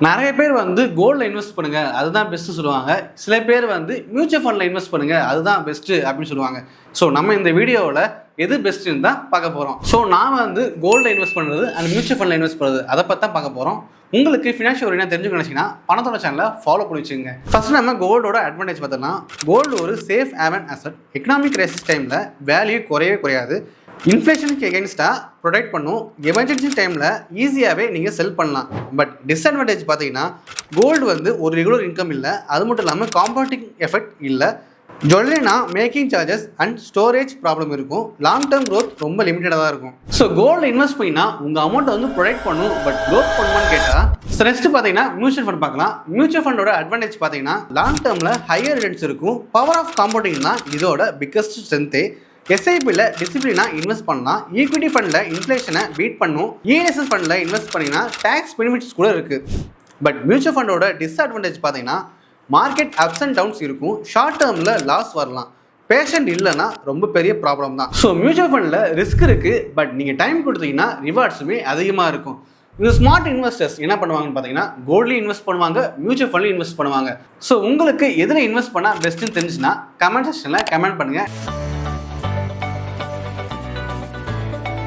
நிறைய பேர் வந்து கோல்டில் இன்வெஸ்ட் பண்ணுங்க அதுதான் பெஸ்ட்டு சொல்லுவாங்க. சில பேர் வந்து மியூச்சுவல் ஃபண்டில் இன்வெஸ்ட் பண்ணுங்க அதுதான் பெஸ்ட்டு அப்படின்னு சொல்லுவாங்க. ஸோ நம்ம இந்த வீடியோவில் எது பெஸ்ட்டுன்னு தான் பார்க்க போகிறோம். ஸோ நான் வந்து கோல்டில் இன்வெஸ்ட் பண்ணுறது அண்ட் மியூச்சுவல் ஃபண்டில் இன்வெஸ்ட் பண்ணுறது அதை பற்றி தான் பார்க்க போகிறோம். உங்களுக்கு ஃபினான்ஷியல் என்ன தெரிஞ்சுக்கணும் நினச்சிங்கன்னா பணத்தோட சேனலை ஃபாலோ பண்ணி வச்சுங்க. ஃபர்ஸ்ட் நம்ம கோல்டோட அட்வான்டேஜ் பார்த்தோம்னா, கோல்டு ஒரு safe heaven asset. Economic crisis டைமில் வேல்யூ குறையவே குறையாது. இன்ஃப்ளேஷனுக்கு எகென்ஸ்டாக ப்ரொடெக்ட் பண்ணும். எமர்ஜென்சி டைமில் ஈஸியாகவே நீங்கள் செல் பண்ணலாம். பட் டிஸ்அட்வான்டேஜ் பார்த்தீங்கன்னா, கோல்டு வந்து ஒரு ரெகுலர் இன்கம் இல்லை, அது மட்டும் இல்லாமல் காம்பவுண்டிங் எஃபெக்ட் இல்லை. ஜுவல்லரினா making charges and storage problem இருக்கும். லாங் டேர்ம் க்ரோத் ரொம்ப லிமிட்டடாக தான் இருக்கும். ஸோ கோல்டு இன்வெஸ்ட் பண்ணினா உங்கள் அமௌண்ட்டை வந்து ப்ரொடெக்ட் பண்ணும், பட் க்ரோத் பண்ணுமான்னு கேட்டால் நெக்ஸ்ட் பார்த்தீங்கன்னா மியூச்சுவல் ஃபண்ட் பார்க்கலாம். மியூச்சுவல் ஃபண்டோட அட்வான்டேஜ் பார்த்தீங்கன்னா, லாங் டேர்மில் ஹையர் ரிட்டர்ன்ஸ் இருக்கும். பவர் ஆஃப் காம்பவுண்டிங் தான் இதோட பிக்கஸ்ட் ஸ்ட்ரென்த்தே. எஸ்ஐபியில் டிசிப்ளினாக இன்வெஸ்ட் பண்ணலாம். ஈக்விட்டி ஃபண்டில் இன்ஃப்ளேஷனை பீட் பண்ணும். இஎஸ்எஸ் ஃபண்டில் இன்வெஸ்ட் பண்ணிங்கன்னா டேக்ஸ் பெனிஃபிட்ஸ் கூட இருக்குது. பட் மியூச்சுவல் ஃபண்டோட டிஸ்அட்வான்டேஜ் பார்த்தீங்கன்னா, மார்க்கெட் அப்ஸ் அண்ட் டவுன்ஸ் இருக்கும். ஷார்ட் டேர்மில் லாஸ் வரலாம். பேஷண்ட் இல்லைன்னா ரொம்ப பெரிய ப்ராப்ளம் தான். ஸோ மியூச்சுவல் ஃபண்டில் ரிஸ்க் இருக்குது, பட் நீங்கள் டைம் கொடுத்தீங்கன்னா ரிவார்ட்ஸுமே அதிகமாக இருக்கும். இந்த ஸ்மார்ட் இன்வெஸ்டர்ஸ் என்ன பண்ணுவாங்கன்னு பார்த்தீங்கன்னா, கோல்ட்லையும் இன்வெஸ்ட் பண்ணுவாங்க, மியூச்சுவல் ஃபண்ட்லையும் இன்வெஸ்ட் பண்ணுவாங்க. ஸோ உங்களுக்கு எதில் இன்வெஸ்ட் பண்ணால் பெஸ்ட்டுன்னு தெரிஞ்சுன்னா கமெண்ட் செக்ஷனில் கமெண்ட் பண்ணுங்கள்.